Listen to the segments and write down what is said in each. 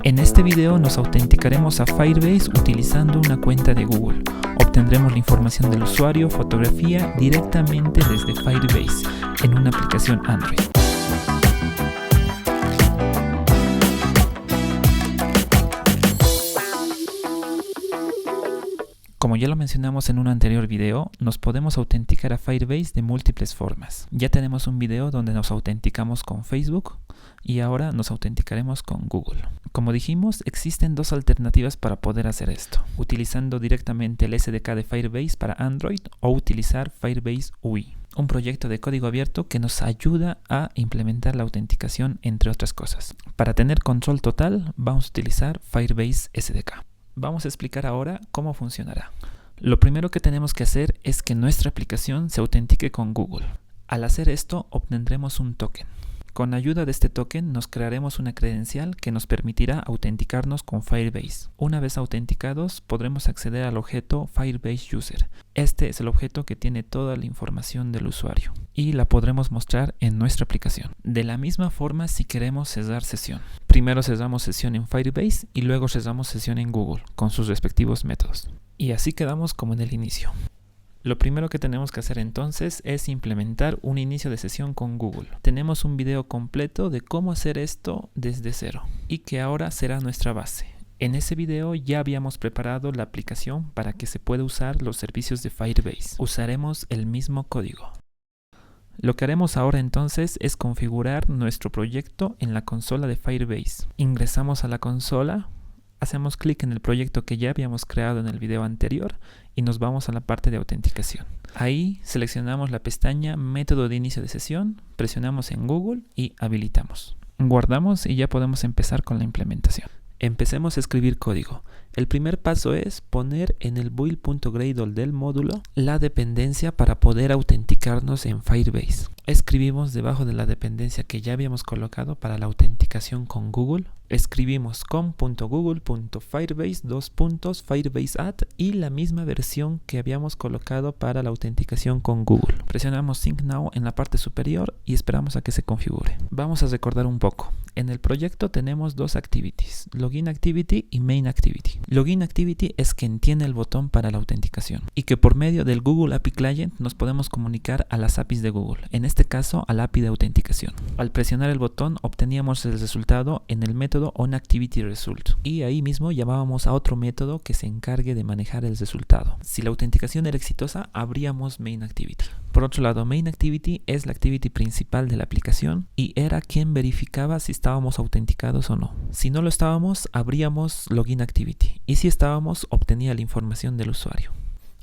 En este video nos autenticaremos a Firebase utilizando una cuenta de Google. Obtendremos la información del usuario, fotografía, directamente desde Firebase en una aplicación Android. Como ya lo mencionamos en un anterior video, nos podemos autenticar a Firebase de múltiples formas. Ya tenemos un video donde nos autenticamos con Facebook y ahora nos autenticaremos con Google. Como dijimos, existen dos alternativas para poder hacer esto: utilizando directamente el SDK de Firebase para Android o utilizar Firebase UI, un proyecto de código abierto que nos ayuda a implementar la autenticación, entre otras cosas. Para tener control total, vamos a utilizar Firebase SDK. Vamos a explicar ahora cómo funcionará. Lo primero que tenemos que hacer es que nuestra aplicación se autentique con Google. Al hacer esto, obtendremos un token. Con ayuda de este token nos crearemos una credencial que nos permitirá autenticarnos con Firebase. Una vez autenticados, podremos acceder al objeto Firebase User. Este es el objeto que tiene toda la información del usuario y la podremos mostrar en nuestra aplicación. De la misma forma, si queremos cerrar sesión. Primero cerramos sesión en Firebase y luego cerramos sesión en Google con sus respectivos métodos. Y así quedamos como en el inicio. Lo primero que tenemos que hacer entonces es implementar un inicio de sesión con Google. Tenemos un video completo de cómo hacer esto desde cero y que ahora será nuestra base. En ese video ya habíamos preparado la aplicación para que se pueda usar los servicios de Firebase. Usaremos el mismo código. Lo que haremos ahora entonces es configurar nuestro proyecto en la consola de Firebase. Ingresamos a la consola. Hacemos clic en el proyecto que ya habíamos creado en el video anterior y nos vamos a la parte de autenticación. Ahí seleccionamos la pestaña Método de inicio de sesión, presionamos en Google y habilitamos. Guardamos y ya podemos empezar con la implementación. Empecemos a escribir código. El primer paso es poner en el build.gradle del módulo la dependencia para poder autenticarnos en Firebase. Escribimos debajo de la dependencia que ya habíamos colocado para la autenticación con Google. Escribimos com.google.firebase::firebase_add y la misma versión que habíamos colocado para la autenticación con Google. Presionamos Sync Now en la parte superior y esperamos a que se configure. Vamos a recordar un poco. En el proyecto tenemos dos activities: Login Activity y Main Activity. Login Activity es quien tiene el botón para la autenticación y que por medio del Google API Client nos podemos comunicar a las APIs de Google, en este caso al API de autenticación. Al presionar el botón obteníamos el resultado en el método onActivityResult y ahí mismo llamábamos a otro método que se encargue de manejar el resultado. Si la autenticación era exitosa, abríamos Main Activity. Por otro lado, Main Activity es la activity principal de la aplicación y era quien verificaba si estábamos autenticados o no. Si no lo estábamos, abríamos Login Activity y si estábamos, obtenía la información del usuario.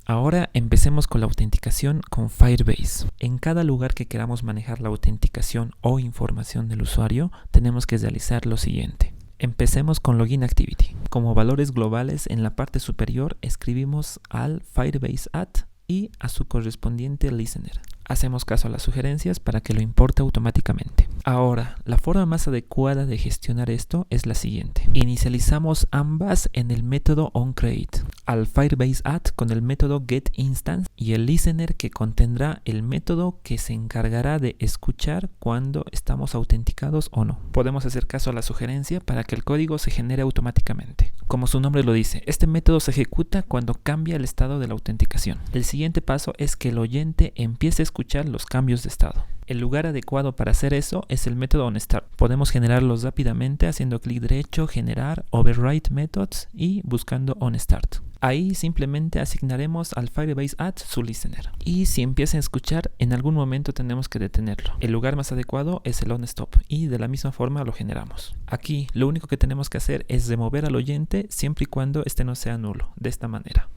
Ahora empecemos con la autenticación con Firebase. En cada lugar que queramos manejar la autenticación o información del usuario, tenemos que realizar lo siguiente. Empecemos con Login Activity. Como valores globales, en la parte superior escribimos al Firebase add y a su correspondiente listener. Hacemos caso a las sugerencias para que lo importe automáticamente. Ahora, la forma más adecuada de gestionar esto es la siguiente. Inicializamos ambas en el método onCreate. Al Firebase add con el método getInstance y el listener que contendrá el método que se encargará de escuchar cuando estamos autenticados o no. Podemos hacer caso a la sugerencia para que el código se genere automáticamente. Como su nombre lo dice, este método se ejecuta cuando cambia el estado de la autenticación. El siguiente paso es que el oyente empiece a escuchar los cambios de estado. El lugar adecuado para hacer eso es el método onStart. Podemos generarlos rápidamente haciendo clic derecho, generar, override methods y buscando onStart. Ahí simplemente asignaremos al Firebase add su listener. Y si empieza a escuchar, en algún momento tenemos que detenerlo. El lugar más adecuado es el onStop y de la misma forma lo generamos. Aquí lo único que tenemos que hacer es remover al oyente siempre y cuando este no sea nulo, de esta manera.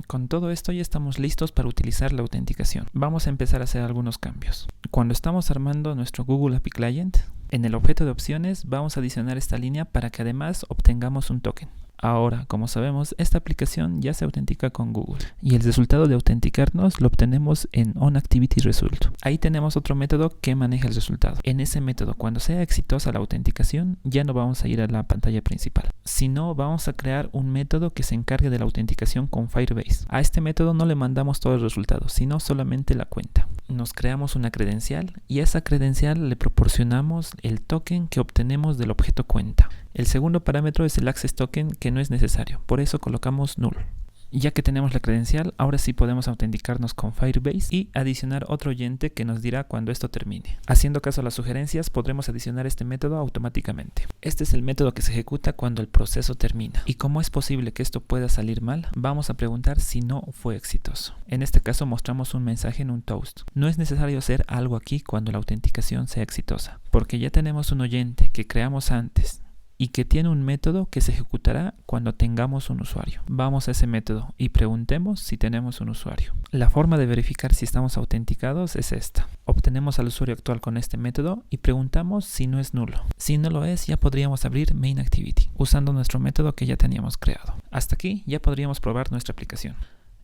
Con todo esto ya estamos listos para utilizar la autenticación. Vamos a empezar a hacer algunos cambios. Cuando estamos armando nuestro Google API Client, en el objeto de opciones vamos a adicionar esta línea para que además obtengamos un token. Ahora, como sabemos, esta aplicación ya se autentica con Google y el resultado de autenticarnos lo obtenemos en onActivityResult. Ahí tenemos otro método que maneja el resultado. En ese método, cuando sea exitosa la autenticación, ya no vamos a ir a la pantalla principal, sino vamos a crear un método que se encargue de la autenticación con Firebase. A este método no le mandamos todos los resultados, sino solamente la cuenta. nos creamos una credencial y a esa credencial le proporcionamos el token que obtenemos del objeto cuenta. El segundo parámetro es el access token, que no es necesario, por eso colocamos null. Ya que tenemos la credencial, ahora sí podemos autenticarnos con Firebase y adicionar otro oyente que nos dirá cuando esto termine. Haciendo caso a las sugerencias, podremos adicionar este método automáticamente. Este es el método que se ejecuta cuando el proceso termina. Y como es posible que esto pueda salir mal, vamos a preguntar si no fue exitoso. En este caso mostramos un mensaje en un toast. No es necesario hacer algo aquí cuando la autenticación sea exitosa, porque ya tenemos un oyente que creamos antes y que tiene un método que se ejecutará cuando tengamos un usuario. Vamos a ese método y preguntemos si tenemos un usuario. La forma de verificar si estamos autenticados es esta. Obtenemos al usuario actual con este método y preguntamos si no es nulo. Si no lo es, ya podríamos abrir main activity usando nuestro método que ya teníamos creado. Hasta aquí ya podríamos probar nuestra aplicación.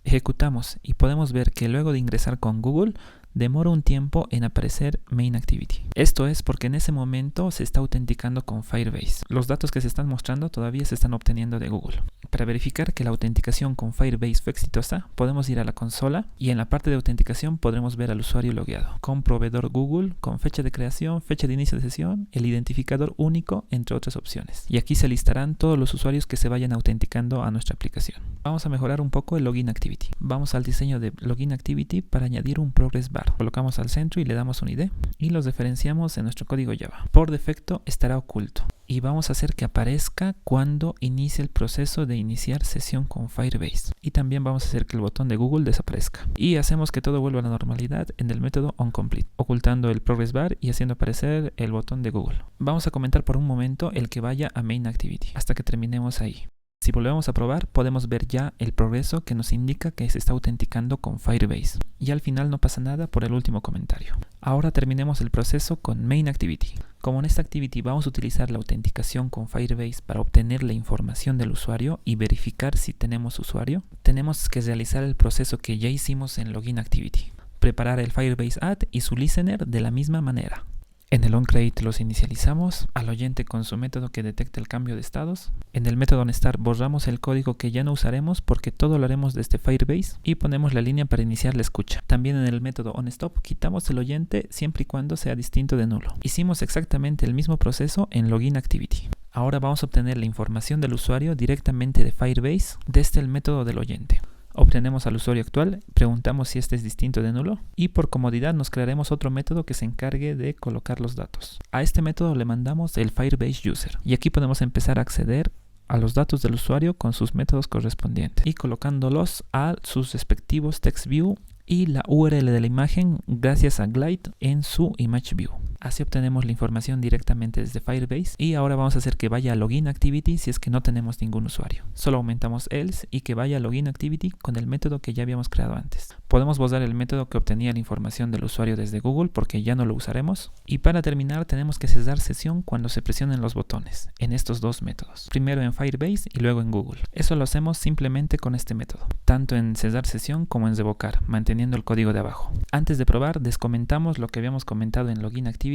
Ejecutamos y podemos ver que luego de ingresar con Google, demora un tiempo en aparecer main activity. Esto es porque en ese momento se está autenticando con Firebase. Los datos que se están mostrando todavía se están obteniendo de Google. Para verificar que la autenticación con Firebase fue exitosa, podemos ir a la consola y en la parte de autenticación podremos ver al usuario logueado, con proveedor Google, con fecha de creación, fecha de inicio de sesión, el identificador único, entre otras opciones. Y aquí se listarán todos los usuarios que se vayan autenticando a nuestra aplicación. Vamos a mejorar un poco el login activity. Vamos al diseño de login activity para añadir un progress bar. Colocamos al centro y le damos un ID y los diferenciamos en nuestro código Java. Por defecto estará oculto y vamos a hacer que aparezca cuando inicie el proceso de iniciar sesión con Firebase. Y también vamos a hacer que el botón de Google desaparezca. Y hacemos que todo vuelva a la normalidad en el método onComplete, ocultando el progress bar y haciendo aparecer el botón de Google. Vamos a comentar por un momento el que vaya a main activity hasta que terminemos ahí. Si volvemos a probar, podemos ver ya el progreso que nos indica que se está autenticando con Firebase. Y al final no pasa nada por el último comentario. Ahora terminemos el proceso con main activity. Como en esta activity vamos a utilizar la autenticación con Firebase para obtener la información del usuario y verificar si tenemos usuario, tenemos que realizar el proceso que ya hicimos en login activity. Preparar el Firebase add y su listener de la misma manera. En el onCreate los inicializamos, al oyente con su método que detecta el cambio de estados. En el método onStart borramos el código que ya no usaremos porque todo lo haremos desde Firebase y ponemos la línea para iniciar la escucha. También en el método onStop quitamos el oyente siempre y cuando sea distinto de nulo. Hicimos exactamente el mismo proceso en login activity. Ahora vamos a obtener la información del usuario directamente de Firebase desde el método del oyente. Obtenemos al usuario actual, preguntamos si este es distinto de nulo y por comodidad nos crearemos otro método que se encargue de colocar los datos. A este método le mandamos el Firebase User y aquí podemos empezar a acceder a los datos del usuario con sus métodos correspondientes y colocándolos a sus respectivos text view y la URL de la imagen gracias a Glide en su image view. Así obtenemos la información directamente desde Firebase y ahora vamos a hacer que vaya a login activity si es que no tenemos ningún usuario. Solo aumentamos else y que vaya a login activity con el método que ya habíamos creado antes. Podemos borrar el método que obtenía la información del usuario desde Google porque ya no lo usaremos. Y para terminar tenemos que cesar sesión cuando se presionen los botones en estos dos métodos. Primero en Firebase y luego en Google. Eso lo hacemos simplemente con este método, tanto en cesar sesión como en revocar, manteniendo el código de abajo. Antes de probar, descomentamos lo que habíamos comentado en login activity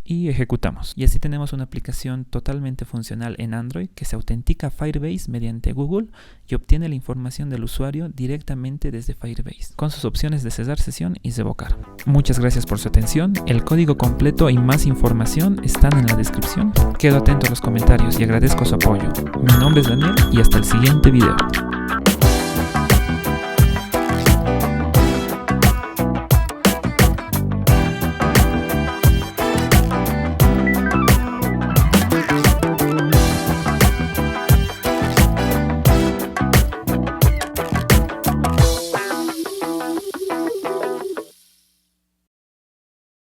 y ejecutamos. Y así tenemos una aplicación totalmente funcional en Android que se autentica a Firebase mediante Google y obtiene la información del usuario directamente desde Firebase, con sus opciones de cesar sesión y revocar. Muchas gracias por su atención. El código completo y más información están en la descripción. Quedo atento a los comentarios y agradezco su apoyo. Mi nombre es Daniel y hasta el siguiente video.